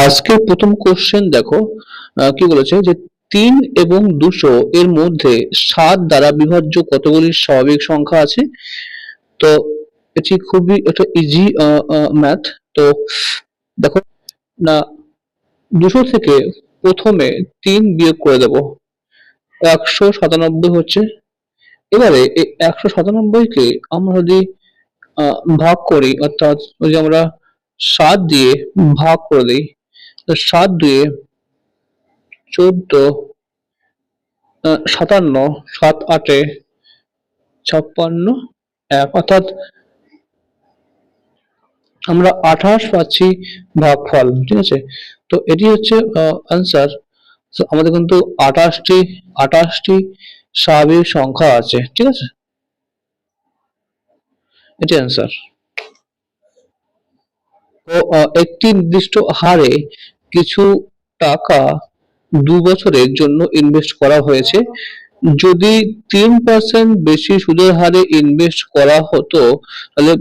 আজকের প্রথম কোশ্চেন দেখো। কি বলেছে যে 3 এবং 200 এর মধ্যে 7 দ্বারা বিভাজ্য কতগুলি স্বাভাবিক সংখ্যা আছে। তো এটি খুবই একটা ইজি ম্যাথ। তো দেখো না, 200 থেকে প্রথমে 3 বিয়োগ করে দেব, 197 হচ্ছে। এবারে এই 197 কে আমরা যদি ভাগ করি, অর্থাৎ যদি আমরা 7 দিয়ে ভাগ করে দিই, তো 7 দুয়ে 14, 57, 7 8-এ 56, 1, অর্থাৎ আমরা 28 পাচ্ছি ভাগফল। ঠিক আছে, তো এটি হচ্ছে আনসার। আমাদের কিন্তু 28টি স্বাভাবিক সংখ্যা আছে। ঠিক আছে, এটি আনসার। তো একটি নির্দিষ্ট হারে কিছু টাকা 2 বছরের জন্য ইনভেস্ট করা হয়েছে। যদি 3% বেশি সুদের হারে ইনভেস্ট করা হতো, তাহলে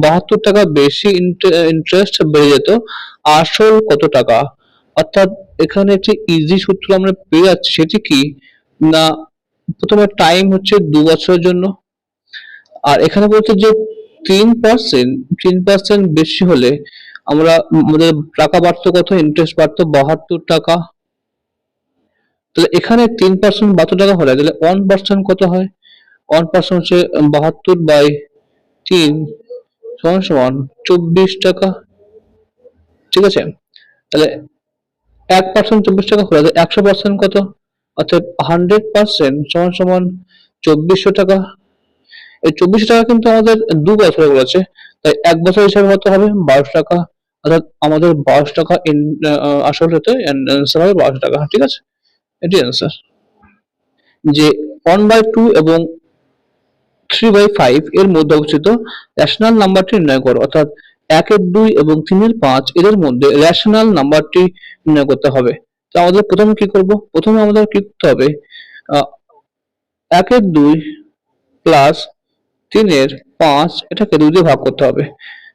72 টাকা বেশি ইন্টারেস্ট বেড়ে যেত। আসল কত টাকা? অর্থাৎ এখানে একটি ইজি সূত্র আমরা পেয়ে যাচ্ছি, সেটি কি না, প্রথমে টাইম হচ্ছে 2 বছরের জন্য, আর এখানে বলছে যে 3% বেশি হলে আমাদের টাকা বাড়তো কত, ইন্টারেস্ট বাড়তো 72 টাকা। তাহলে এখানে 3% 72 টাকা হলে তাহলে 1% কত হয়? 1% হচ্ছে 72/3 সমান সমান 24 টাকা। ঠিক আছে, তাহলে 1% 24 টাকা হলে 100% কত? অর্থাৎ 100% সমান সমান 2400 টাকা। এই 2400 টাকা কিন্তু আমাদের 2 বছরে বলেছে, তাই 1 বছর হিসাবে কত হবে? 1200 টাকা। অর্থাৎ আমাদের 1200 টাকা আসল হতে অ্যান্সার হবে 1200 টাকা। ঠিক আছে, এটি অ্যান্সার। যে 1/2 এবং 3/5 এর মধ্যে অবস্থিত রেশনাল নাম্বারটি নির্ণয় করো। অর্থাৎ 1-এর 2 এবং 3-এর 5 এদের মধ্যে রেশনাল নাম্বারটি নির্ণয় করতে হবে। তো আমাদের প্রথমে কি করব? প্রথমে আমাদের কি করতে হবে? 1-এর 2 প্লাস 3-এর 5 এটাকে 2 দিয়ে ভাগ করতে হবে।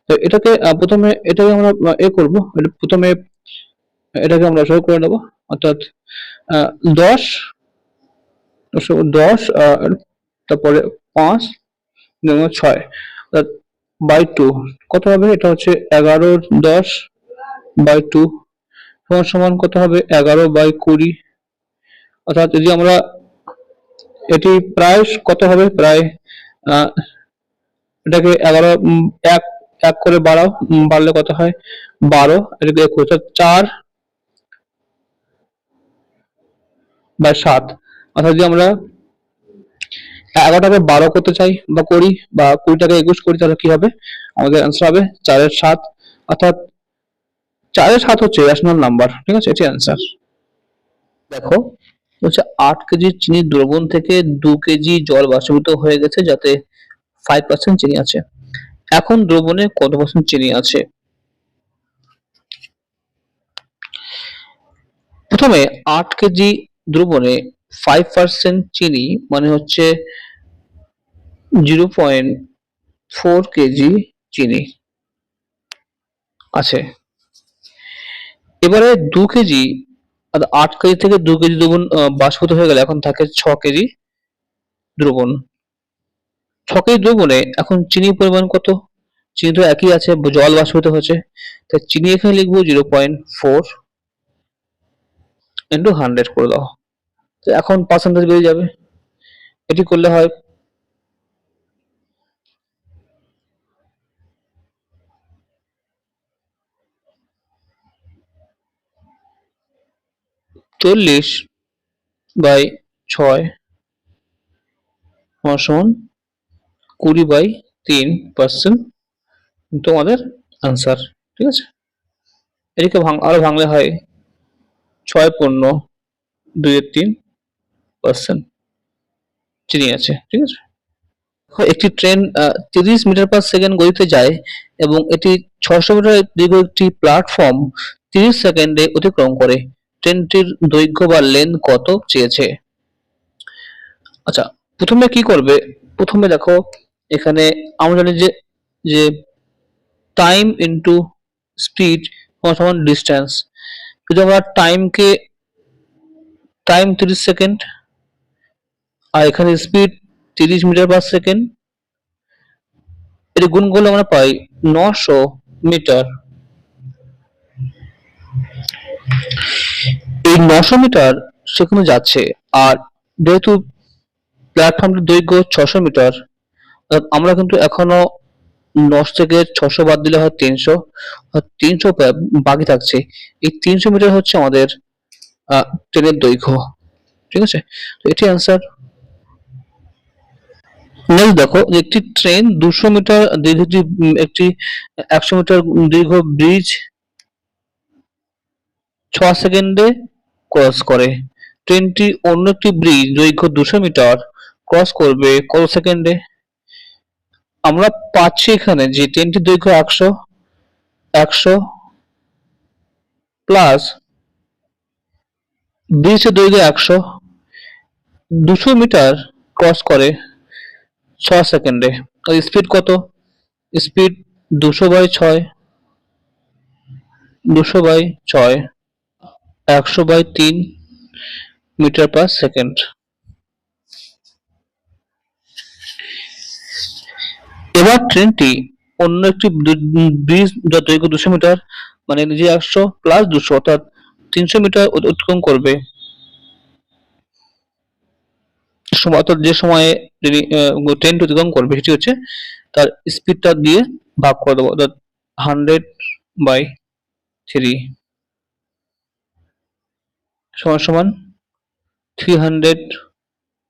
তো এটাকে প্রথমে এটাকে আমরা করব। প্রথমে এটাকে আমরা সহজ করে নেব। অর্থাৎ 10 10 তারপরে 5 এবং 6 বাই 2 কত হবে? এটা হচ্ছে 11/10/2 সমান সমান কত হবে? 11/20। অর্থাৎ যদি আমরা এটি প্রায় কত হবে? প্রায় এটাকে 11 এক এক করে বাড়াও, বাড়লে কত হয়? 12। এটাকে 21, 4/7। অর্থাৎ যদি আমরা 11টাকে 12 করতে চাই বা করি, বা 20টাকে 21 করি, তাহলে কি হবে? আমাদের অ্যান্সার হবে 4/7। অর্থাৎ 4/7 হচ্ছে রেশনাল নাম্বার। ঠিক আছে, এটি অ্যান্সার। দেখো হচ্ছে 8 কেজি চিনির দ্রবণ থেকে 2 কেজি জল বাষ্পীভূত হয়ে গেছে, যাতে 5% চিনি আছে। এখন দ্রবণে কত পার্সেন্ট চিনি আছে? প্রথমে 8 কেজি দ্রবণে 5% চিনি মানে হচ্ছে 0.4 কেজি চিনি আছে। এবারে 2 কেজি, 8 কেজি থেকে 2 কেজি দ্রবণ বাষ্পীভূত হয়ে গেলে এখন থাকে 6 কেজি দ্রবণ। 6 কেজি দ্রবণে এখন চিনির পরিমাণ কত? চিনি তো একই আছে, জল বাষ্পীভূত হয়েছে, তাই চিনি এখানে লিখবো 0.4 ইন্টু 100 করে দাও। তো এখন পার্সেন্টেজ বেরিয়ে যাবে। এটি করলে হয় 40/6 সমান 20/3% তোমাদের আনসার। ঠিক আছে, এটিকে আরো ভাঙলে হয় 6.2/3% চিনি আছে। ঠিক আছে, একটি ট্রেন 30 মিটার পার সেকেন্ড গতিতে যায় এবং এটি 600 মিটার দীর্ঘ একটি প্ল্যাটফর্ম 30 সেকেন্ডে অতিক্রম করে। ট্রেনটির দৈর্ঘ্য বা লেন্থ কত চেয়েছে? আচ্ছা, প্রথমে কি করবে? প্রথমে দেখো এখানে আমরা জানি যে টাইম ইনটু স্পিড সমান ডিস্টেন্স। যদি আমরা টাইম 30 সেকেন্ড আর এখানে স্পিড 30 মিটার/সেকেন্ড, এর গুণ করলে আমরা পাই 900 মিটার। এই 900 মিটার সেখানে যাচ্ছে। আর যেহেতু প্ল্যাটফর্মটির দৈর্ঘ্য 600 মিটার, আমরা কিন্তু এখনো 900 থেকে 600 বাদ দিলে হয় 300, 300 বাকি থাকছে। এই 300 মিটার হচ্ছে আমাদের ট্রেনের দৈর্ঘ্য। ঠিক আছে, তো এটি অ্যান্সার। নেক্সট দেখো, যে একটি ট্রেন 200 মিটার দীর্ঘ একটি 100 মিটার দীর্ঘ ব্রিজ 6 সেকেন্ডে ক্রস করে। ট্রেনটি অন্য একটি ব্রিজ দৈর্ঘ্য 200 মিটার ক্রস করবে কত সেকেন্ডে? আমরা পাচ্ছি এখানে যে ট্রেনটির দৈর্ঘ্য 100 প্লাস ব্রিজের দৈর্ঘ্য 100, 200 মিটার ক্রস করে 6 সেকেন্ডে। আর স্পিড কত? Speed 200/6, 100/3 metre per second. এবার ট্রেনটি অন্য একটি ব্রিজ যার দৈর্ঘ্য 200 মিটার, মানে নিজে 100 প্লাস 200 অর্থাৎ 300 মিটার অতিক্রম করবে। অর্থাৎ যে সময়ে ট্রেনটি অতিক্রম করবে সেটি হচ্ছে তার স্পিডটা দিয়ে ভাগ করে দেবো, অর্থাৎ 100/3 সমান 300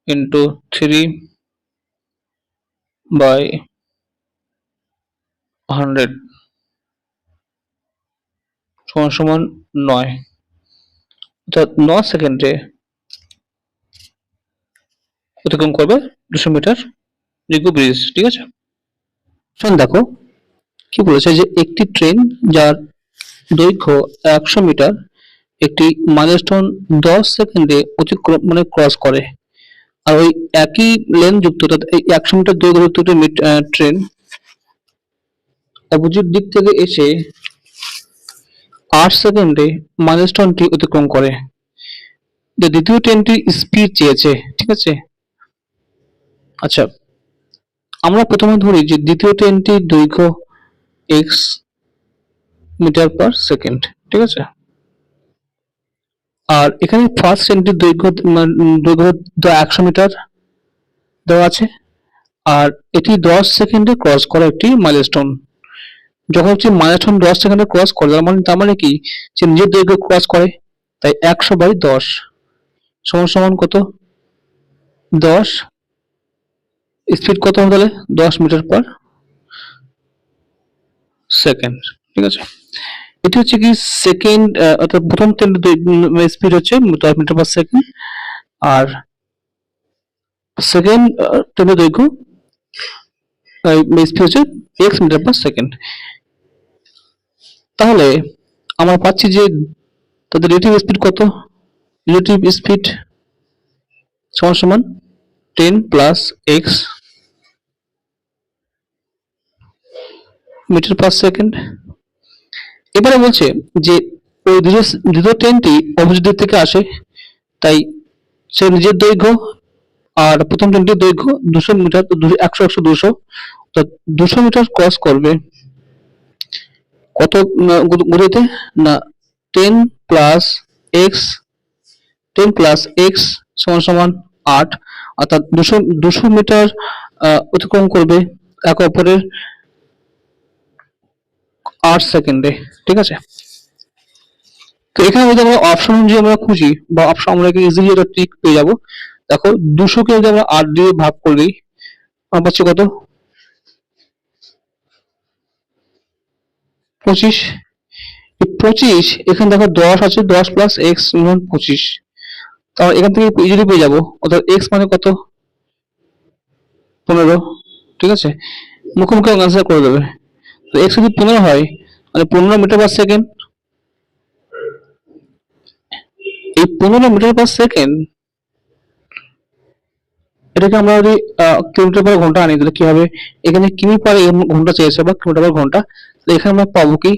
ইন্টু 3/100 সমান 9, অর্থাৎ 9 সেকেন্ডে অতিক্রম করবে 200 মিটার দীর্ঘ ব্রিজ। ঠিক আছে, দেখো কি বলেছে, যে একটি ট্রেন যার দৈর্ঘ্য 100 মিটার একটি মাইলস্টোন 10 সেকেন্ডে অতিক্রম মানে ক্রস করে। আর ওই একই লেন যুক্ত, অর্থাৎ এই 100 মিটার দৈর্ঘ্য যুক্ত ট্রেন অপোজিট দিক থেকে এসে 8 সেকেন্ডে মাইলস্টোনটি অতিক্রম করে। দ্বিতীয় ট্রেনটির স্পিড চেয়েছে। ঠিক আছে, আচ্ছা আমরা প্রথমে ধরি যে দ্বিতীয় ট্রেনটির দৈর্ঘ্য x মিটার/সেকেন্ড। ঠিক আছে, আর এখানে ফার্স্ট ট্রেনটির দৈর্ঘ্য 100 মিটার দেওয়া আছে, আর এটি 10 সেকেন্ডে ক্রস করা একটি মাইলস্টোন। যখন হচ্ছে মাইলস্টোন 10 সেকেন্ডে ক্রস করে, তার মানে কি যে নিজের দৈর্ঘ্য ক্রস করে, তাই 100/10 সমান কত? 10। স্পিড কত হবে তাহলে? 10 মিটার/সেকেন্ড। ঠিক আছে, এটি হচ্ছে কি সেকেন্ড, অর্থাৎ প্রথম ট্রেনের স্পিড হচ্ছে 10 মিটার/সেকেন্ড, আর সেকেন্ড ট্রেনের দৈর্ঘ্য স্পিড হচ্ছে x মিটার/সেকেন্ড। তাহলে আমরা পাচ্ছি যে তাদের রিলেটিভ স্পিড কত? রিলেটিভ স্পিড সমান 10 প্লাস x মিটার/সেকেন্ড। এবারে বলছে যে ওই দ্বিতীয় ট্রেনটি অপোজিট দিক থেকে আসে, তাই সে নিজের দৈর্ঘ্য আর প্রথম ট্রেনটির দৈর্ঘ্য 200 মিটার, 100 200, তো 200 মিটার ক্রস করবে কত গতিতে? না 10 প্লাস x সমান 8, অর্থাৎ 200 মিটার অতিক্রম করবে এক অপরের 8 সেকেন্ডে। ঠিক আছে, তো এখানে যদি আমরা অপশন অনুযায়ী আমরা খুঁজি বা অপশন আমরা ইজিলি এটা ঠিক পেয়ে যাবো। দেখো 200 কে যদি আমরা 8 দিয়ে ভাগ করি, আমরা পাচ্ছি কত? 25। 25 এখানে দেখো 10 আছে, 10 প্লাস x সমান 25, তাহলে এখান থেকে ইজিলি পেয়ে যাবো, অর্থাৎ x মানে কত? 15। ঠিক আছে, মুখোমুখি আনসার করে দেবে। তো x যদি 15 হয়, মানে 15 মিটার/সেকেন্ড। এই 15 মিটার/সেকেন্ড এটাকে আমরা যদি কিলোমিটার/ঘন্টা আনি, তাহলে কি হবে? এখানে কিমি/ঘন্টা চেয়েছে বা কিলোমিটার/ঘন্টা, এখানে আমরা পাবো কি?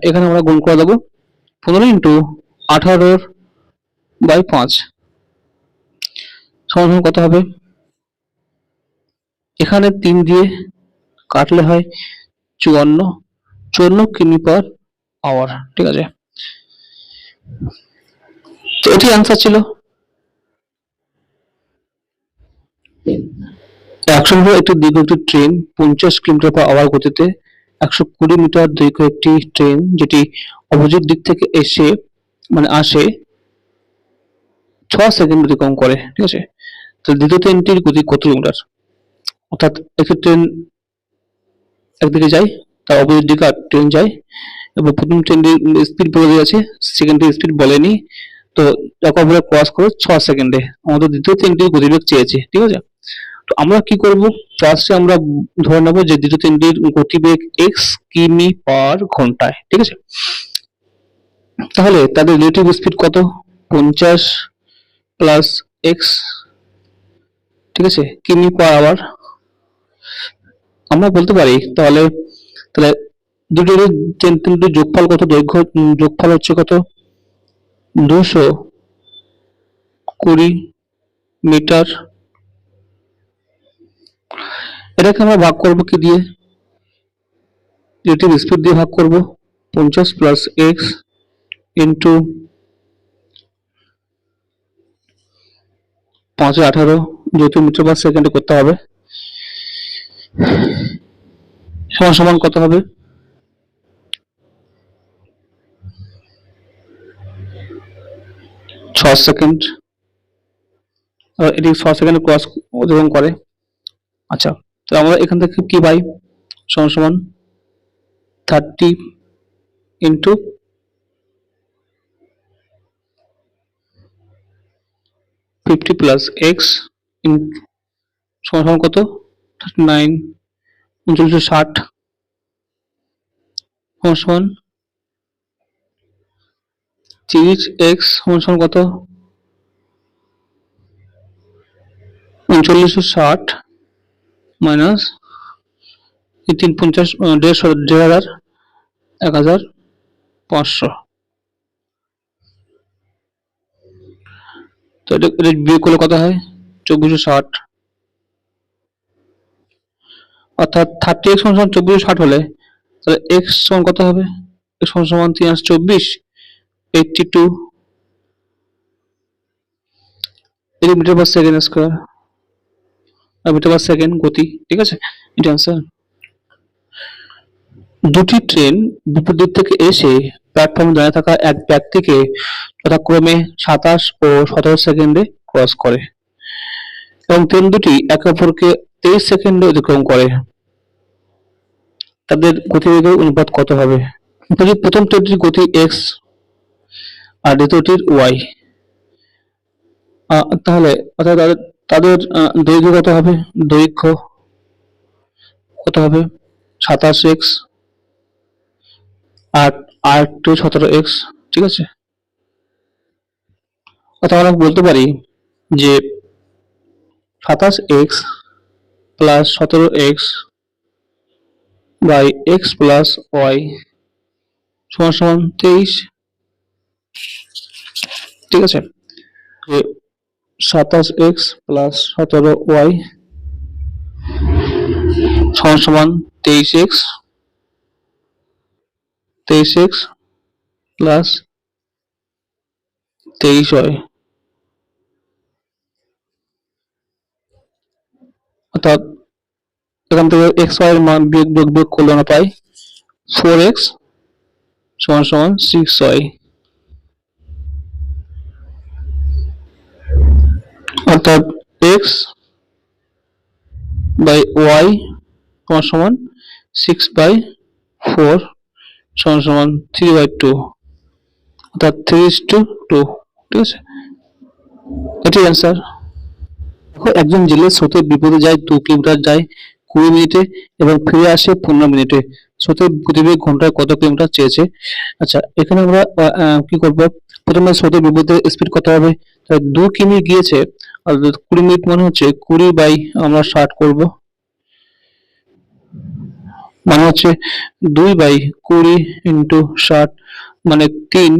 এখানে আমরা গুণ করে দেবো 15 ইন্টু 18/5 সমান কত হবে? এখানে 3 দিয়ে কাটলে হয় 54 কিমি/আওয়ার। ঠিক আছে, তো এটি অ্যান্সার ছিল। 100 মিটার একটি দীর্ঘ একটি ট্রেন 50 কিমি/আওয়ার গতিতে 120 মিটার দীর্ঘ একটি ট্রেন যেটি অপোজিট দিক থেকে আসে 6 সেকেন্ড অতিক্রম করে। ঠিক আছে, তো দ্বিতীয় ট্রেনটির গতি কত কিলোমিটার? অর্থাৎ একটি ট্রেন একদিকে যায়, তার অপোজিট দিকে আর ট্রেন যায়, এবং প্রথম ট্রেনটির স্পিড বলে দিয়েছে, সেকেন্ডটির স্পিড বলেনি। তো যখন আমরা ক্রস করে 6 সেকেন্ডে আমাদের দ্বিতীয় ট্রেনটির গতিবেগ চেয়েছে। ঠিক আছে, তো আমরা কি করব? ফার্স্টে আমরা ধরে নেব যে দ্বিতীয় ট্রেনটির গতিবেগ x কিমি/ঘন্টায়। ঠিক আছে, তাহলে তাদের রিলেটিভ স্পিড কত? 50 প্লাস x, ঠিক আছে, কিমি/আওয়ার। আমরা বলতে পারি তাহলে তাহলে দুটো ট্রেনটির যোগফল কত? দৈর্ঘ্য যোগফল হচ্ছে কত? 220 মিটার। এটাকে আমরা ভাগ করব কি দিয়ে? রিলেটিভ স্পিড দিয়ে ভাগ করব। 50 প্লাস x ইন্টু 5/18 যেহেতু মিটার পার সেকেন্ডে করতে হবে, সমান সমান কত হবে? 6 সেকেন্ড। এটি 6 সেকেন্ড ক্রস অতিক্রম করে। আচ্ছা, তো আমরা এখান থেকে কি পাই? সমান সমান 30 ইন্টু 50 প্লাস x সমান সমান কত? 39, 3960 সমান সমান 30x সমান সমান কত? 3960 মাইনাস 350, 1,500, 1500। তো এটা বিয়োগ করলে কত হয়? 2460। অর্থাৎ 30x সমান 2460 হলে তাহলে x সমান কত হবে? x সমান 324, 82 metre per second square, metre per second গতি। ঠিক আছে, এটা आंसर। দুটি ট্রেন বিপরীত থেকে এসে প্ল্যাটফর্মে দাঁড়িয়ে থাকা এক ব্যক্তিকে যথাক্রমে 27 ও 17 সেকেন্ডে ক্রস করে এবং ট্রেন দুটি একে অপরকে 23 সেকেন্ডে অতিক্রম করে। তাদের গতিবেগের অনুপাত কত হবে? প্রথম ট্রেনটির গতি x আর দ্বিতীয়টির y, তাহলে অর্থাৎ তাদের দৈর্ঘ্য কত হবে? দৈর্ঘ্য কত হবে? 27x আর 17x। ঠিক আছে, অর্থাৎ আমরা বলতে পারি যে 27x plus 17x by x plus y সমান সমান 23। ঠিক আছে, 27x প্লাস 17y সমান সমান 23x প্লাস 23y, অর্থাৎ এখান থেকে x y এর মান বিয়োগ করলে আমরা পাই 4x সমান সমান 6y, অর্থাৎ x বাই y সমান সমান 6/4 সমান সমান 3/2, অর্থাৎ 3:2। ঠিক আছে, এটি অ্যান্সার। একজন জেলে স্রোতের বিপরীতে যায় 2 কিলোমিটার যায় 20 মিনিটে এবং ফিরে আসে 15 মিনিটে। স্রোতের গতিবেগ ঘন্টায় কত কিলোমিটার চেয়েছে? আচ্ছা, এখানে আমরা কি করব? প্রথমে স্রোতের বিপরীতে স্পিড কত হবে? 2 কিমি গিয়েছে, আর 20 মিনিট মানে হচ্ছে 20 বাই আমরা 60 করব, মানে হচ্ছে 2/20 ইন্টু 60 মানে 3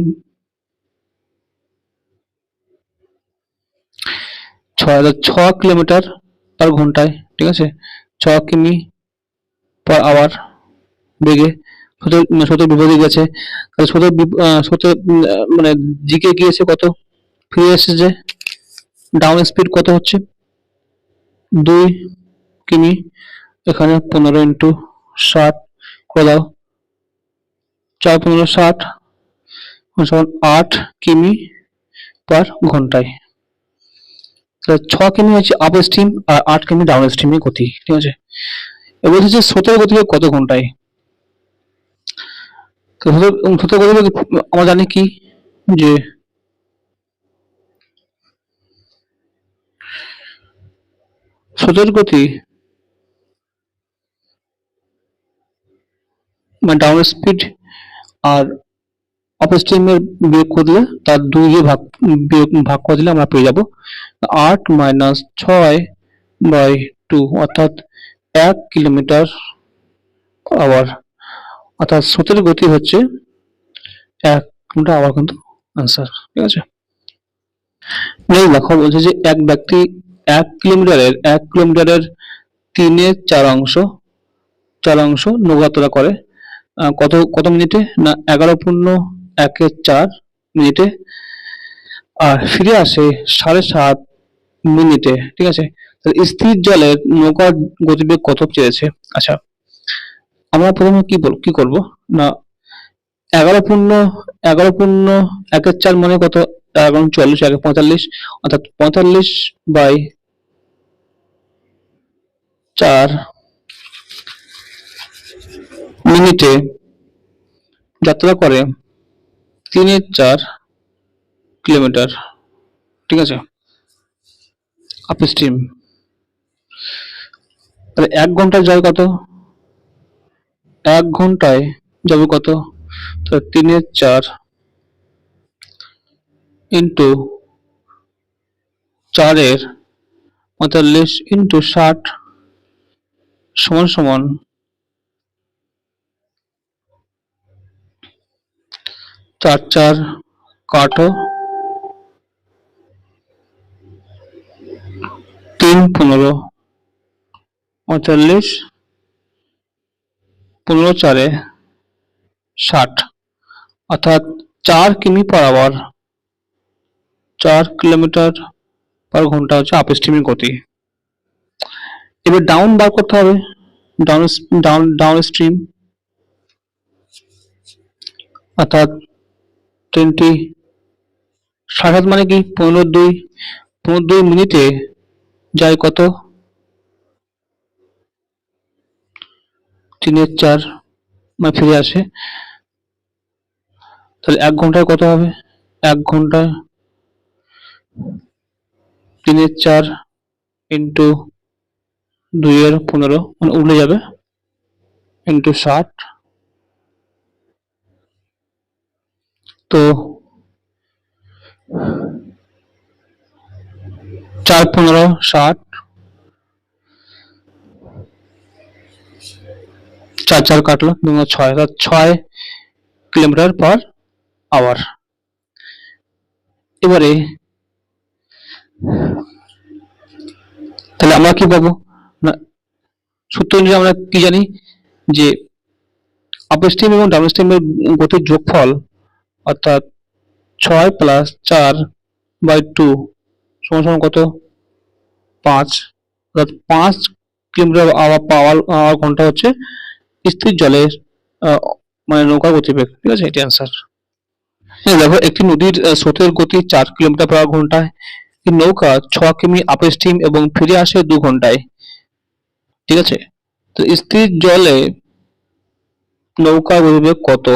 6 কিলোমিটার পার ঘন্টায়, ঠিক আছে, 6 কিমি পার আওয়ার বেগে স্রোতের বিপরীতে গেছে। তাহলে স্রোতের মানে দিকে গিয়েছে কত, ফিরে এসেছে, ডাউন স্পিড কত হচ্ছে 2 কিমি। এখানে 15 ইন্টু 60 করে দাও, 4 15 60 সমান 8 কিমি পার ঘন্টায়। 6 কিমি হচ্ছে আপ স্ট্রিম আর 8 কিমি ডাউন স্ট্রিমে গতি, ঠিক আছে। এবার হচ্ছে স্রোতের গতি কত ঘন্টায়। স্রোতের গতি আমরা জানি কি, যে স্রোতের গতি মানে ডাউন স্পিড আর আপ স্ট্রিমের বিয়োগ করলে তার 2 দিয়ে ভাগ করে দিলে আমরা পেয়ে যাব 8 - 6/2, অর্থাৎ 1 কিলোমিটার আওয়ার। অর্থাৎ স্রোতের গতি হচ্ছে 1 কিলোমিটার আওয়ার, কিন্তু আনসার, ঠিক আছে। দেখো বলছে যে এক ব্যক্তি 1 কিলোমিটারের 3/4 অংশ নৌযাত্রা করে কত কত মিনিটে, না 11.14 মিনিটে, আর ফিরে আসে 7.5 মিনিটে, ঠিক আছে। স্থির জলের নৌকার গতিবেগ কত চেয়েছে। আচ্ছা, আমরা প্রথমে কি করব, না 11.1/4 মানে কত, 11 40 1 45, অর্থাৎ 45/4 মিনিটে যাত্রা করে 3/4 কিলোমিটার, ঠিক আছে, আপ স্ট্রিম। তাহলে 1 ঘন্টায় যায় কত, 1 ঘন্টায় যাবে কত, তো 3/4 ইন্টু 4/45 ইন্টু 60 সমান সমান 4 কাটো 3 15 45 15 4/60, অর্থাৎ 4 কিমি পার আওয়ার, 4 কিলোমিটার পার ঘন্টা হচ্ছে আপ স্ট্রিমের গতি। এবার ডাউন বার করতে হবে, ডাউন স্ট্রিম, অর্থাৎ 60 মানে কি 15 মিনিটে যায় কত, 3/4 মানে ফিরে আসে। তাহলে 1 ঘন্টায় কত হবে, 1 ঘন্টায় 3/4 ইন্টু 2/15 মানে উঠে যাবে, ইন্টু 60, তো 4 15 60, 4 কাটলো 6, অর্থাৎ 6 কিলোমিটার পার আওয়ার। এবারে তাহলে আমরা কি পাবো, না সূত্র অনুযায়ী আমরা কি জানি, যে আপ স্ট্রিম এবং ডাউন স্ট্রিমের গতির যোগফল, অর্থাৎ 6 + 4/2 সমান সমান কত, 5, অর্থাৎ 5 কিলোমিটার আওয়ার ঘন্টা হচ্ছে স্থির জলের মানে নৌকার গতিবেগ, ঠিক আছে, এটি অ্যান্সার। দেখো একটি নদীর স্রোতের গতি 4 কিলোমিটার/ঘন্টায়, নৌকা 6 কিমি আপ স্ট্রিম এবং ফিরে আসে 2 ঘন্টায়, ঠিক আছে। তো স্থির জলে নৌকার গতিবেগ কত।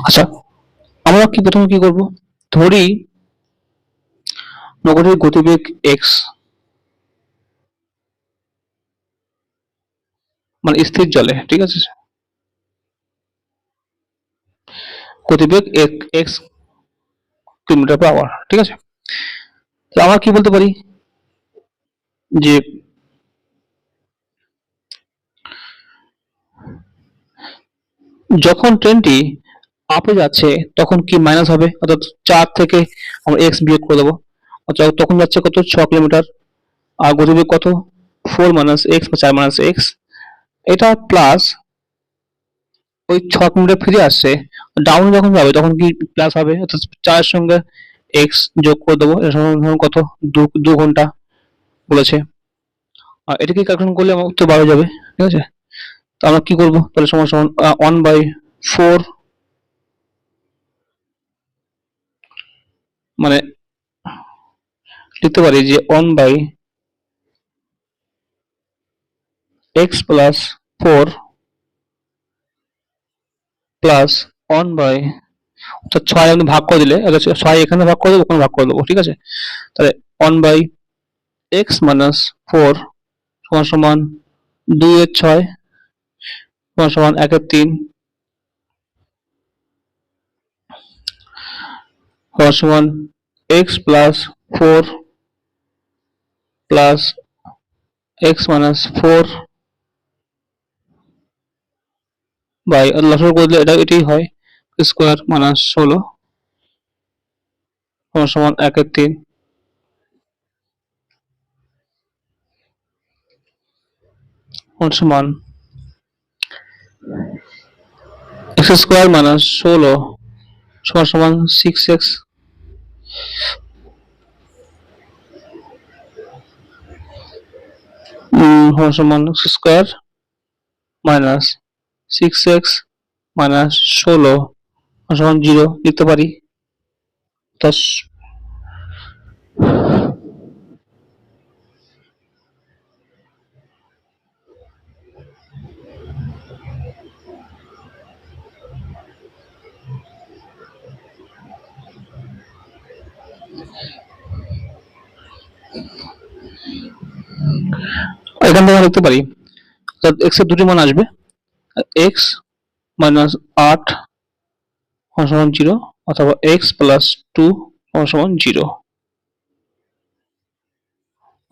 আচ্ছা, আমরা প্রথমে কি করব, ধরি নৌকাটির গতিবেগ x, মানে স্থির জলে, ঠিক আছে, গতিবেগ x কিলোমিটার পার আওয়ার, ঠিক আছে। তো আমরা কি বলতে পারি যে যখন ট্রেনটি আপে যাচ্ছে তখন কি মাইনাস হবে, অর্থাৎ 4 থেকে আমরা এক্স বিয়োগ করে দেবো, অর্থাৎ তখন যাচ্ছে কত 6 কিলোমিটার, আর গতিবেগ কত 4 মাইনাস এক্স বা 4 মাইনাস এক্স, এটা প্লাস ওই 6 কিলোমিটার ফিরে আসছে, ডাউন যখন যাবে তখন কি প্লাস হবে, অর্থাৎ 4 সঙ্গে এক্স যোগ করে দেবো, এটা সমান কত 2 ঘন্টা বলেছে। আর এটাকে ক্যালকুলেশন করলে আমার উত্তর 12 যাবে, ঠিক আছে। তো আমরা কি করবো তাহলে, সমান সমান 1/4, মানে লিখতে পারি যে 1/x+4 প্লাস 1 বাই, অর্থাৎ 6 আমি ভাগ করে দিলে, 6 এখানে ভাগ করে দেবো, ওখানে ভাগ করে দেবো, ঠিক আছে। তাহলে 1/x-4 সমান সমান 2 এর 6 সমান সমান 1 এর 3 সমান সমান x+4 প্লাস x-4 বাই, লসাগু করে দিলে এটাই হয়, স্কোয়ার মাইনাস 16 সমান সমান 1 এর 3 সমান x² মাইনাস 16 সমান সমান 6x সমান সমান x² মাইনাস 6x মাইনাস 16 সমান 0 লিখতে পারি। এখান থেকে আমরা লিখতে পারি এক্স এর দুটি মান আসবে, এক্স মাইনাস 8 সমান 0 অথবা x+2 সমান 0।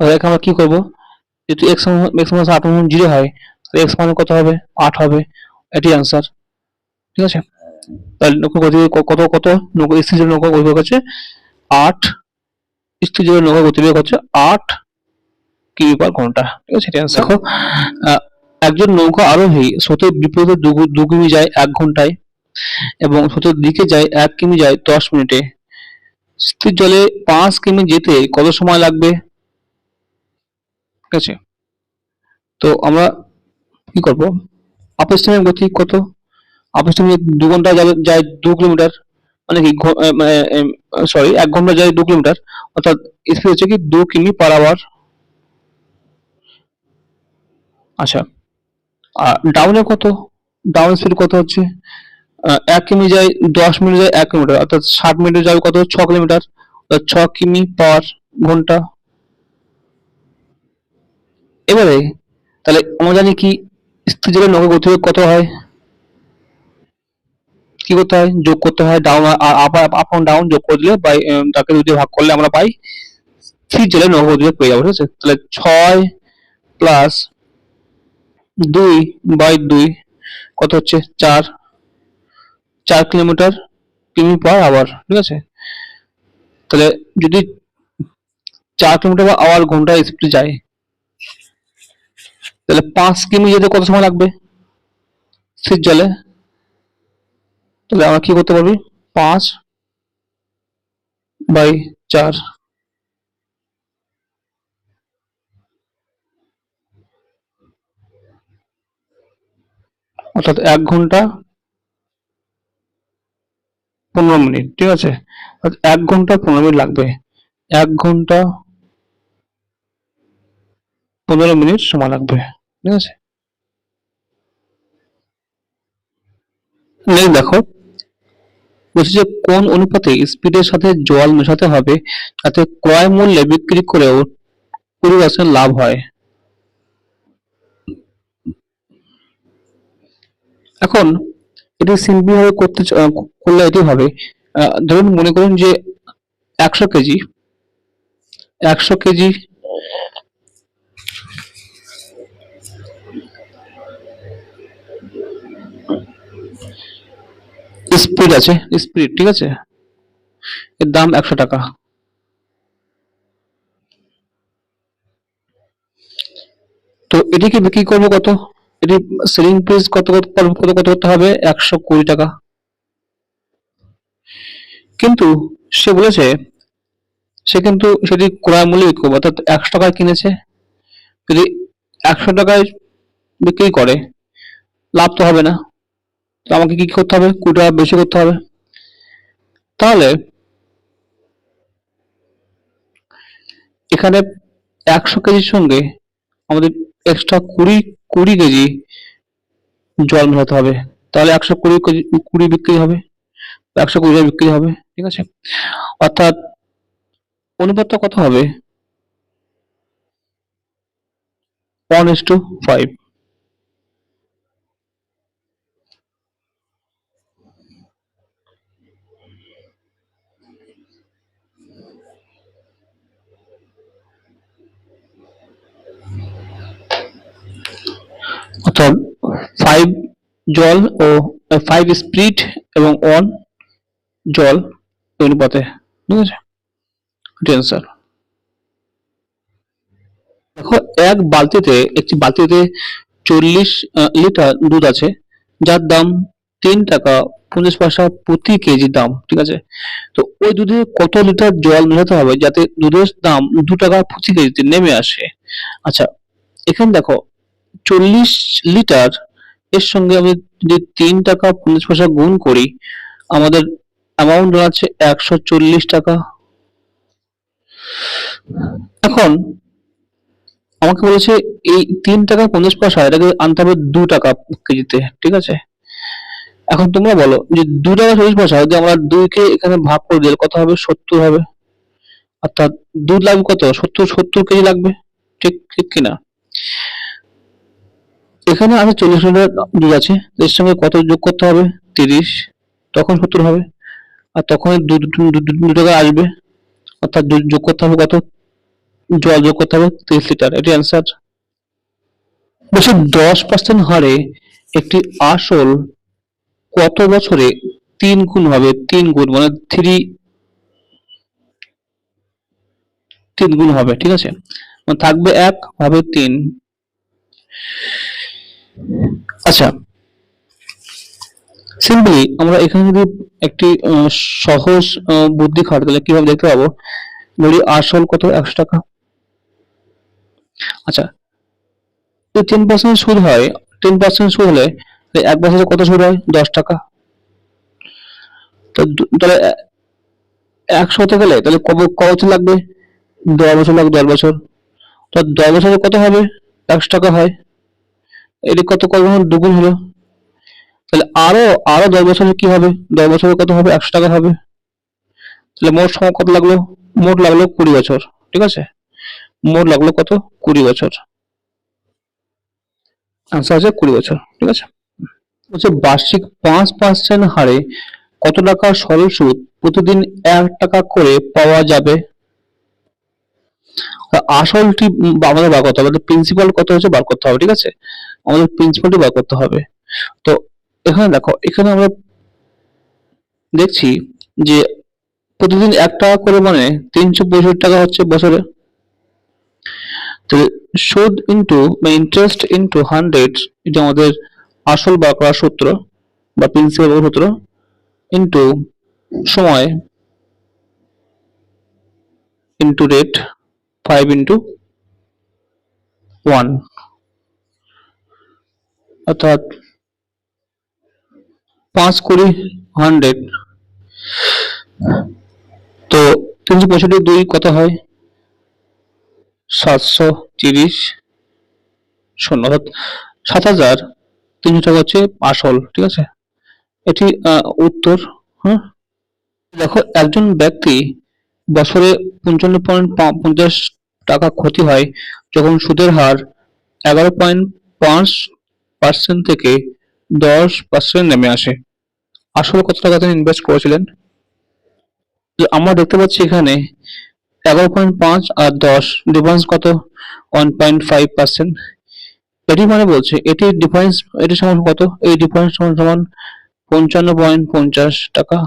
এখানে আমরা কি করবো, যেহেতু x মাইনাস 8 সমান 0 হয়, x মানে কত হবে 8 হবে, এটি आंसर, ঠিক আছে। তাহলে নৌকা গতিবেগ কত কত, নৌকা স্থির নৌকা গতিবেগ হচ্ছে 8, স্থির নৌকা গতিবেগ হচ্ছে 8 কিমি/ঘন্টা, ঠিক আছে, এটা आंसर। দেখো একজন নৌকা আরোহী স্রোতের বিপরীতে 2 কিমি যায় 1 ঘন্টায় এবং স্রোতের দিকে যায় 1 কিমি যায় 10 মিনিটে, স্থির জলে 5 কিমি যেতে কত সময় লাগবে, ঠিক আছে। তো আমরা কি করব, আপস্ট্রিমের গতি কত, আপস্ট্রিমে 2 ঘন্টা যায় 2 কিলোমিটার, মানে কি সরি 1 ঘন্টা যায় 2 কিলোমিটার, অর্থাৎ স্পিড হচ্ছে কি 2 কিমি/আওয়ার। আচ্ছা, আর ডাউনে কত, ডাউন স্পিড কত হচ্ছে 1 কিমি যায় 10 মিনিট যায় 1 কিলোমিটার, অর্থাৎ 60 মিনিটে যাবে কত 6 কিলোমিটার, অর্থাৎ 6 কিমি/ঘন্টা। এবারে তাহলে আমরা জানি কি স্থির জলের নৌকা গতিবেগ কত হয়, কি করতে হয়, যোগ করতে হয়, ডাউন আপ ডাউন যোগ করে দিলে বাই তাকে 2 দিয়ে ভাগ করলে আমরা পাই স্থির জলের নৌকা গতিবেগ পেয়ে যাবো, ঠিক আছে। তাহলে 6 প্লাস 2/2 কত হচ্ছে 4 কিমি/আওয়ার, ঠিক আছে। তাহলে যদি 4 কিমি/আওয়ার ঘন্টায় স্পিড যায়, তাহলে 5 কিমি যেতে কত সময় লাগবে স্থির জলে, তাহলে আমরা কি করতে পারবি 5/4, অর্থাৎ 1 ঘন্টা 15 মিনিট, ঠিক আছে। 1 ঘন্টা 15 মিনিট লাগবে, 1 ঘন্টা 15 মিনিট সময় লাগবে, ঠিক আছে। দেখো বলছি যে কোন অনুপাতে স্পিডের সাথে জল মেশাতে হবে যাতে ক্রয় মূল্যে বিক্রি করেও 20% লাভ হয়। এখন এটি সিম্পল ভাবে করলে এটি হবে, ধরুন মনে করুন যে 100 কেজি 100 কেজি স্পিড আছে, স্পিড, ঠিক আছে, এর দাম 100 টাকা। তো এটিকে বিক্রি করবো কত? এটি সেলিং প্রাইস কত কত কত কত করতে হবে? 120 টাকা। কিন্তু সে বলেছে সে কিন্তু সেটি ক্রয় মূল্যে বিক্রি করবে, অর্থাৎ 100 টাকায় কিনেছে। যদি 100 টাকায় বিক্রি করে, লাভ তো হবে না। তো আমাকে কি করতে হবে? 20 টাকা বেশি করতে হবে। তাহলে এখানে 100 কেজির সঙ্গে আমাদের এক্সট্রা কুড়ি কেজি জল মেশাতে হবে। তাহলে 120 কেজি কুড়ি বিক্রি হবে, 120 বিক্রি হবে, ঠিক আছে। অর্থাৎ অনুপাতটা কত হবে? 1:5। অর্থাৎ 5 জল ও 5 স্পিরিট এবং 1 জল অনুপাতে, ঠিক আছে, এটি অ্যান্সার। দেখো একটি বালতিতে 40 লিটার দুধ আছে, যার দাম 3 টাকা 50 পয়সা প্রতি কেজি দাম, ঠিক আছে। তো ওই দুধে কত লিটার জল মেশাতে হবে যাতে দুধের দাম 2 টাকা প্রতি কেজিতে নেমে আসে? আচ্ছা, এখানে দেখো 40 লিটার এর সঙ্গে আমি যদি 3 টাকা 50 পয়সা গুণ করি, আমাদের অ্যামাউন্ট দাঁড়াচ্ছে 140 টাকা। এখন আমাকে বলেছে এই 3 টাকা 50 পয়সা এটাকে আনতে হবে 2 টাকা কেজিতে, ঠিক আছে। এখন তোমরা বলো যে 2 টাকা 40 পয়সা যদি আমরা 2 কে এখানে ভাগ করে দিলে কত হবে? 70 হবে। অর্থাৎ দুধ লাগবে কত? 70 কেজি লাগবে, ঠিক ঠিক কিনা? এখানে আমি 40 লিটার দুধ আছে, এর সঙ্গে কত যোগ করতে হবে? 30, তখন 70 হবে। আর তখন 2 টাকা আসবে, অর্থাৎ যোগ করতে হবে কত? জল যোগ করতে হবে 30 লিটার, এটি অ্যান্সার। বলছে 10% হারে একটি আসল কত বছরে 3 গুণ হবে? 3 গুণ মানে 3 গুণ হবে, ঠিক আছে। মানে থাকবে 1, হবে 3। আচ্ছা, সিম্পলি আমরা এখানে যদি একটি সহজ বুদ্ধি খাটাই তাহলে কিভাবে দেখতে পাবো? ধরি আসল কত? 100 টাকা। আচ্ছা, যদি 10% সুদ হয়, 10% সুদ হলে 1 বছরে কত সুদ হয়? 10 টাকা। তো তাহলে 100 হতে গেলে তাহলে ক বছর লাগবে? 10 বছর লাগবে, 10 বছর। তো 10 বছরে কত হবে? 100 টাকা হয়। এটি কত গুণ? 2 গুণ হলো। তাহলে আরো আরো 10 বছরে কি হবে? 10 বছরে কত হবে? 100 টাকা হবে। তাহলে মোট সময় কত লাগলো? মোট লাগলো 20 বছর, ঠিক আছে। মোট লাগলো কত? 20 বছর। আনসার আছে 20 বছর, ঠিক আছে। হচ্ছে বার্ষিক 5% হারে কত টাকা সরল সুদ প্রতিদিন 1 টাকা করে পাওয়া যাবে? আসলটি আমাদের বার করতে হবে, প্রিন্সিপাল কত হচ্ছে বার করতে হবে, ঠিক আছে। আমাদের প্রিন্সিপালটি বার করতে হবে। তো এখানে দেখো, এখানে আমরা দেখছি যে প্রতিদিন 1 টাকা করে মানে 365 টাকা হচ্ছে বছরে। তো সুদ ইন্টু বা ইন্টারেস্ট ইন্টু 100, এটা আমাদের আসল বার করার সূত্র বা প্রিন্সিপাল সূত্র, ইন্টু সময় ইন্টু রেট 5:1, অর্থাৎ 5×20 100। তো 365 কত হয়? 730 শূন্য, অর্থাৎ 7,300 টাকা হচ্ছে আসল, ঠিক আছে। এটি উত্তর। হ্যাঁ, দেখো একজন ব্যক্তি বছরে 55.50 টাকা ক্ষতি হয় যখন সুদের হার 11.5% থেকে 10% নেমে আসে। আসলে কত টাকা তিনি ইনভেস্ট করেছিলেন? আমরা দেখতে পাচ্ছি এখানে 11.5 আর 10 ডিফারেন্স কত? 1.5%। এটি মানে বলছে এটি ডিফারেন্স, এটি সমান কত? এই ডিফারেন্স সমান সমান 55.50 টাকা।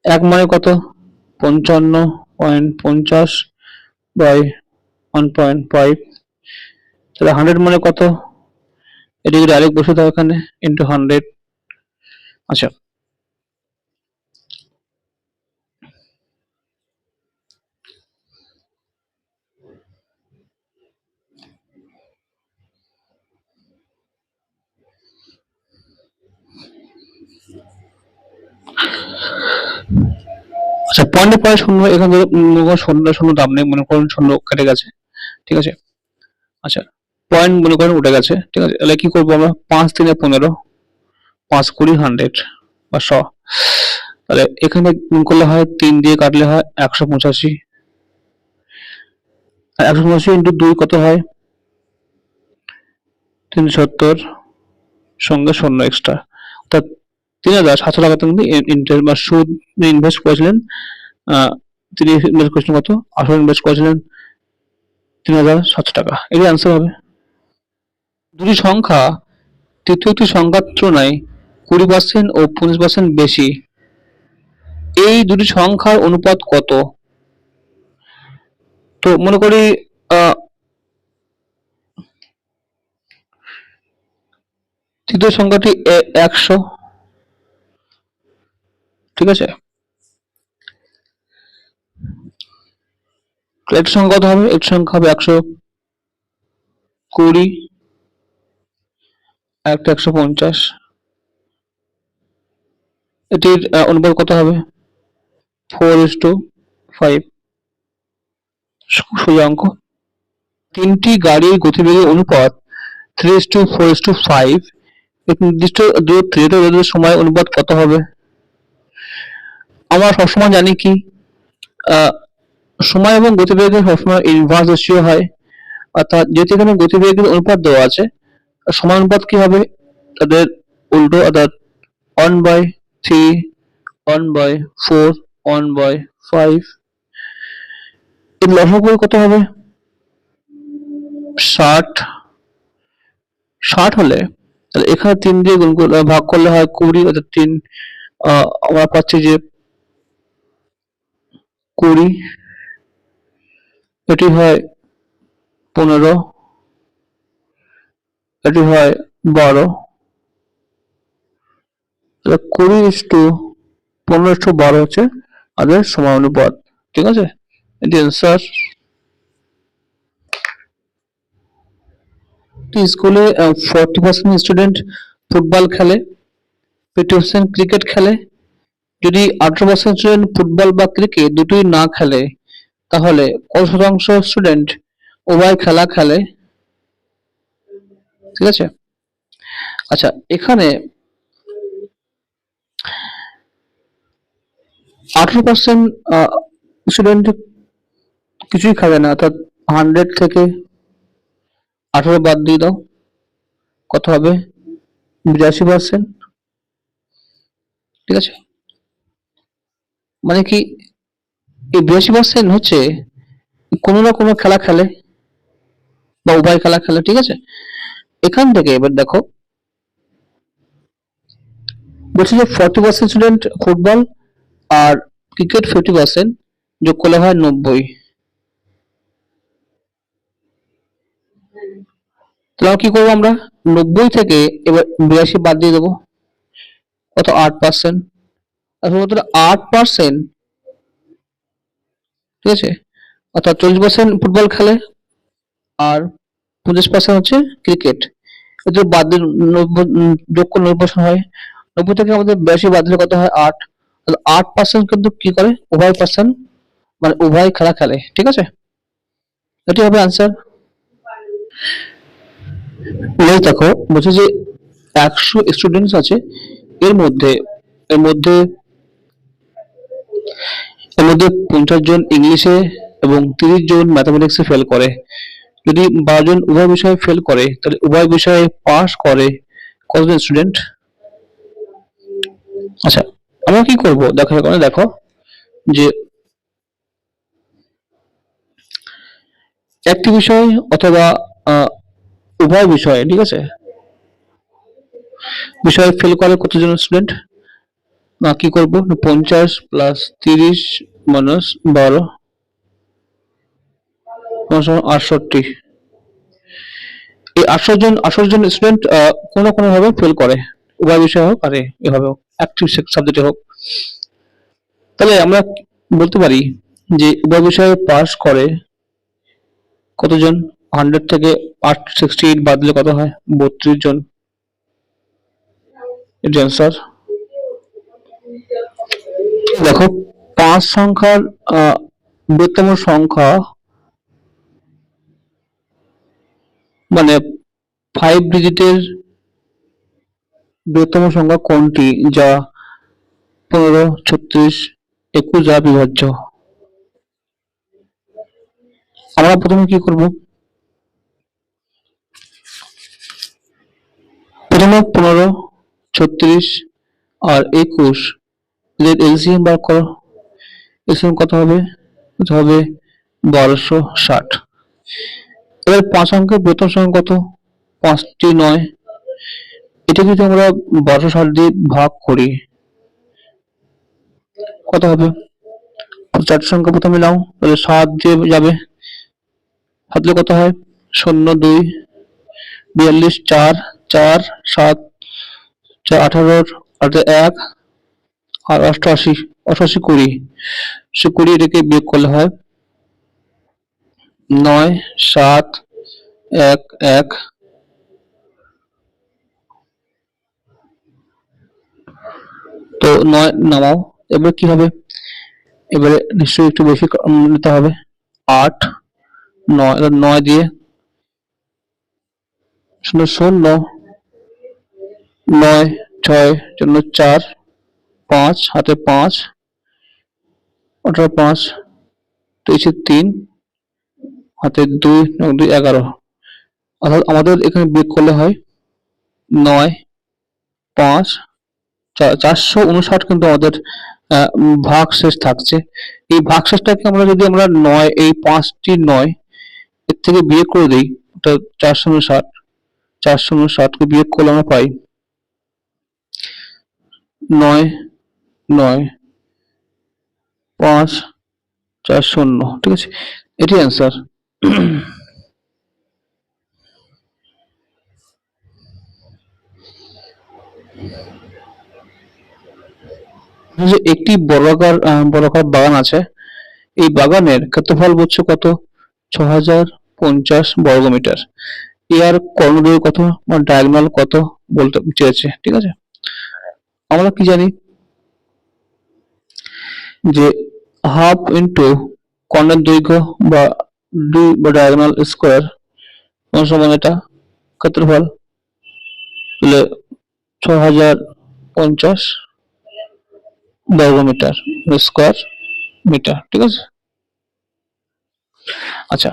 এক মানে কত? 55.50 বাই 1.5। তাহলে 100 মানে কত? এটিকে ডাইরেক্ট বসে দাও এখানে, ইন্টু 100। আচ্ছা, আচ্ছা পয়েন্টে পরে শূন্য, এখান থেকে শূন্য শূন্য দাম নেই, মনে করুন শূন্য কেটে গেছে, ঠিক আছে। আচ্ছা, পয়েন্ট মনে করেন উঠে গেছে, ঠিক আছে। তাহলে কি করবো আমরা? 5 3 15, 5 20 100 বা 100। তাহলে এখানে গুণ করলে হয়, 3 দিয়ে কাটলে হয় 185। আর 185 ইন্টু 2 কত হয়? 370, সঙ্গে শূন্য এক্সট্রা, অর্থাৎ 3700 টাকা কিন্তু ইন্টারেস্ট বা সুদ ইনভেস্ট করেছিলেন। তিনি ইনভেস্ট করেছিলেন কত? আসলে ইনভেস্ট করেছিলেন 3700 টাকা। এর অ্যান্সার হবে। দুটি সংখ্যা তৃতীয় একটি সংখ্যার তুলনায় 20% ও 25% বেশি, এই দুটি সংখ্যার অনুপাত কত? তো মনে করি তৃতীয় সংখ্যাটি 100, ঠিক আছে। একটি সংখ্যা কত হবে? একটি সংখ্যা হবে 120, একটা 150। এটির অনুপাত কত হবে? 4:5। সোজা অঙ্ক। তিনটি গাড়ির গতিবেগের অনুপাত 3:4:5। এক নির্দিষ্ট দূরত্বের সময় অনুপাত কত হবে? আমরা সবসময় জানি কি, সময় এবং গতিবেগের সবসময় ইনভার্স রেশিও হয়, অর্থাৎ যেহেতু এখানে গতিবেগের অনুপাত দেওয়া আছে, সময় অনুপাত কি হবে? তাদের উল্টো, অর্থাৎ 1/3, 1/4, 1/5। এর লসাগু কত হবে? 60। 60 হলে তাহলে এখানে 3 দিয়ে গুণ করলে ভাগ করলে হয় 20, অর্থাৎ 3 আমরা পাচ্ছি যে 20। এটি হয় 15, এটি হয় 12। তাহলে 20:15:12 হচ্ছে আমাদের সময় অনুপাত, ঠিক আছে। এটি অ্যান্সার। স্কুলে 40% স্টুডেন্ট ফুটবল খেলে, 50% ক্রিকেট খেলে। যদি 18% স্টুডেন্ট ফুটবল বা ক্রিকেট দুটোই না খেলে, তাহলে কত শতাংশ স্টুডেন্ট উভয় খেলা খেলে? ঠিক আছে। আচ্ছা, এখানে 18% স্টুডেন্ট কিছুই খাবে না, অর্থাৎ 100 থেকে 18 বাদ দিয়ে দাও, কত হবে? 82%, ঠিক আছে। মানে কি, এই 82% হচ্ছে কোনো না কোনো খেলা খেলে বা উভয় খেলা খেলে, ঠিক আছে। এখান থেকে এবার দেখো, বলছে যে 40% স্টুডেন্ট ফুটবল আর ক্রিকেট 50%, যোগ করলে হয় 90। তাহলে কি করবো আমরা? 90 থেকে এবার 82 বাদ দিয়ে দেবো, কত? 8%। শুধুমাত্র 8%, ঠিক আছে। অর্থাৎ 40% ফুটবল খেলে আর 50% হচ্ছে ক্রিকেট। এতে বাদ দিয়ে 90 যোগ করলে 90% হয়। 90 থেকে আমাদের 82 বাদ দিলে কত হয়? 8। তাহলে 8% কিন্তু কি করে? উভয় পার্সন, মানে উভয় খেলা খেলে, ঠিক আছে। এটি হবে আনসার। এই দেখো, বলছে যে 100 স্টুডেন্টস আছে, এর মধ্যে এর মধ্যে এর মধ্যে 50 জন ইংলিশে এবং 30 জন ম্যাথমেটিক্সে ফেল করে। যদি 12 জন উভয় বিষয়ে ফেল করে, তাহলে উভয় বিষয়ে পাস করে কতজন স্টুডেন্ট? আচ্ছা, আমরা কি করব? দেখো এখানে দেখো যে একটি বিষয় অথবা আহ, উভয় বিষয়ে, ঠিক আছে, বিষয়ে ফেল করে কতজন স্টুডেন্ট? না কি করবো, 50 প্লাস 30 মাইনাস 12 68। এই 68 জন স্টুডেন্ট কোনো কোনো ভাবে ফেল করে, উভয় বিষয় হোক আর এভাবে হোক, অ্যাক্টিভ সাবজেক্টে হোক। তাহলে আমরা বলতে পারি যে উভয় বিষয়ে পাস করে কতজন? 100 থেকে 68 বাদ দিলে কত হয়? 32 জন। এটি অ্যান্সার। দেখো, 5 সংখ্যার বৃহত্তম সংখ্যা মানে 5 ডিজিটের বৃহত্তম সংখ্যা কোনটি যা 15, 36, 21 দ্বারা বিভাজ্য? আমরা প্রথমে কি করব? প্রথমে 15, 36 আর 21 এদের এলসিএম বার করো। এলসিএম কত হবে? কত হবে? 1260। এবার 5 অঙ্কের বৃহত্তম সংখ্যা কত? 5টি নয়। এটা যদি আমরা 1260 দিয়ে ভাগ করি কত হবে? 4 সংখ্যা প্রথমে নাও, তাহলে 7 দিয়ে যাবে, 7 দিয়ে কত হয়? 0, 2, 42, 4, 4, 7, 18, 1 আর 88, 88, 20, 20 এটাকে বিয়োগ করলে হয় 9, 7, 1, 1। তো 9 নামাও। এবার কি হবে? এবারে নিশ্চয়ই একটু বেশি নিতে হবে। 8, 9, 9 দিয়ে 0, 0, 9, 6 জন্য 4, 5 হাতে 5, 18, 5, 23, 3 হাতে 2, 2, 11। অর্থাৎ আমাদের এখানে বিয়োগ করলে হয় 9, 5, 459 কিন্তু আমাদের ভাগশেষ থাকছে। এই ভাগশেষটাকে আমরা যদি আমরা 9, এই 5টি 9 এর থেকে বিয়োগ করে দিই, ওটা 460, 460কে বিয়োগ করলে আমরা পাই 9, 9, 5, 4, 0, ঠিক আছে, এটি অ্যান্সার। যে একটি বর্গাকার বাগান আছে, এই বাগানের ক্ষেত্রফল বলছে কত? 6050 বর্গমিটার। এর কর্ণদৈর্ঘ্য কত, ডায়াগোনাল কত বলতে চেয়েছে, ঠিক আছে। আমরা কি জানি যে হাফ ইন্টু কর্ণের দৈর্ঘ্য বা 2 বা ডায়াগোনাল স্কোয়ার সমান এটা ক্ষেত্রফল, তাহলে 6050 বর্গমিটার স্কোয়ার মিটার, ঠিক আছে। আচ্ছা,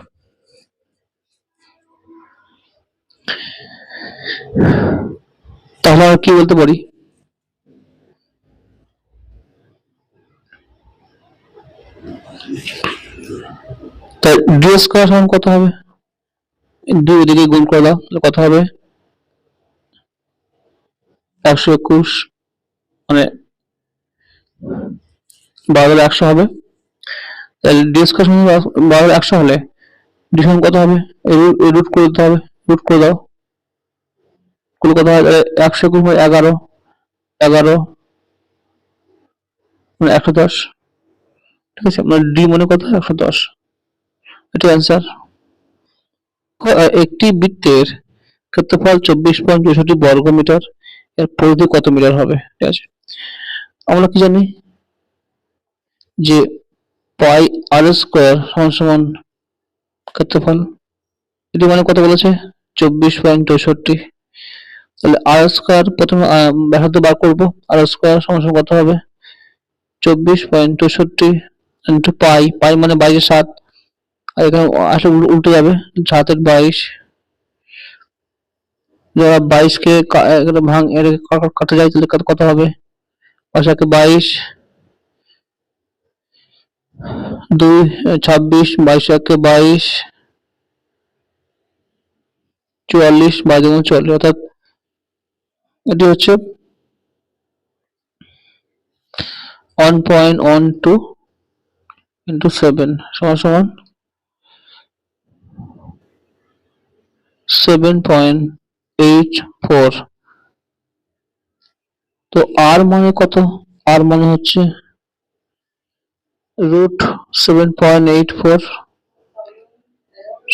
তাহলে আমরা কি বলতে পারি? তাই ডি স্কোয়ার সমান কত হবে? 2 এদিকে গুণ করে দাও, তাহলে কত হবে? 121, মানে 12,100 হবে। তাহলে ডি স্কোয়ার সমান 12,100 হলে ডি সমান কত হবে? রুট করে দিতে হবে, রুট করে দাও, করলে কত হয়? 121 মানে 11, 11 মানে 110, ঠিক আছে। আপনার ডি মানে কত? 110, এটা অ্যান্সার। একটি বৃত্তের ক্ষেত্রফল 24.64 বর্গমিটার, এর পরিধি কত মিটার হবে? ঠিক আছে, আমরা কি জানি যে পাই আর স্কোয়ার সমান সমান ক্ষেত্রফল, এটি মানে কত বলেছে? 24.64। তাহলে আর স্কোয়ার প্রথমে ব্যাসার্ধ বার করবো, আর স্কোয়ার সমান সমান কত হবে? 24.64 ইন্টু পাই, পাই মানে 22/7, আর এখানে আসলে উল্টে যাবে, 7 এর 22, যারা 22কে ভাঙ কাটা যায় তাহলে কত হবে? 5 22, 2 26, 22 22, 44 অর্থাৎ এটি হচ্ছে 1.12 ইন্টু 7 সমান সমান 7.84। তো আর মানে কত? আর মানে হচ্ছে রুট 7.84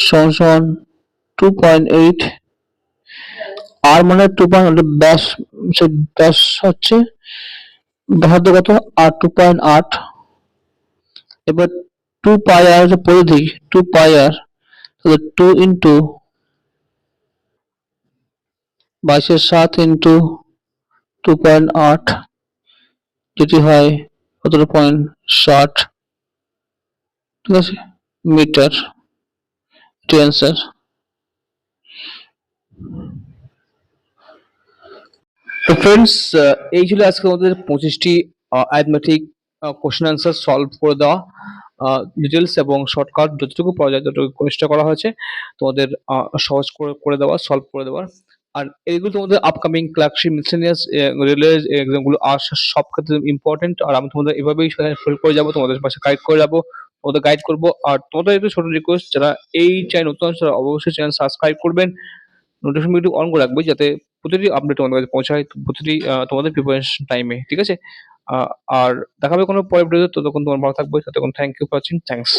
সমান সমান 2.8। আর মানে 2. ব্যাস, সে ব্যাস হচ্ছে ব্যাসার্ধ কত? আর 2.8। এবার 2 পাই আর হচ্ছে পরিধি, 2 পাই আর, তাহলে 2 ইন্টু 22/7 ইন্টু 2.8, যেটি হয় 17.60, ঠিক আছে, মিটার। এটি অ্যান্সার। তো ফ্রেন্ডস, এই ছিল আজকে আমাদের 25টি অ্যারিথমেটিক কোশ্চেন অ্যান্সার সলভ করে দেওয়া। ডিটেলস এবং শর্টকাট যতটুকু পাওয়া যায় ততটুকু চেষ্টা করা হয়েছে তোমাদের সহজ করে করে দেওয়া, সলভ করে দেওয়ার। আর এইগুলো তোমাদের আপকামিং ক্লার্কশিপ, মিসেলিনিয়াস, রেলওয়ে এক্সামগুলো আসার সব ক্ষেত্রে ইম্পর্টেন্ট। আর আমি তোমাদের এভাবেই হেল্প করে যাবো, তোমাদের পাশে গাইড করে যাবো, তোমাদের গাইড করবো। আর তোমাদের একটু ছোট রিকোয়েস্ট, যারা এই চ্যানেল নতুন আছে তারা অবশ্যই চ্যানেল সাবস্ক্রাইব করবেন, নোটিফিকেশন বিলটি অন করে রাখবে যাতে প্রতিটি আপডেট তোমাদের কাছে পৌঁছায় প্রতিটি তোমাদের প্রিপারেশন টাইমে, ঠিক আছে? আর দেখাবে কোনো পরের ভিডিওতে, ততক্ষণ তোমার ভালো থাকবে, ততক্ষণ thank you for watching, thanks.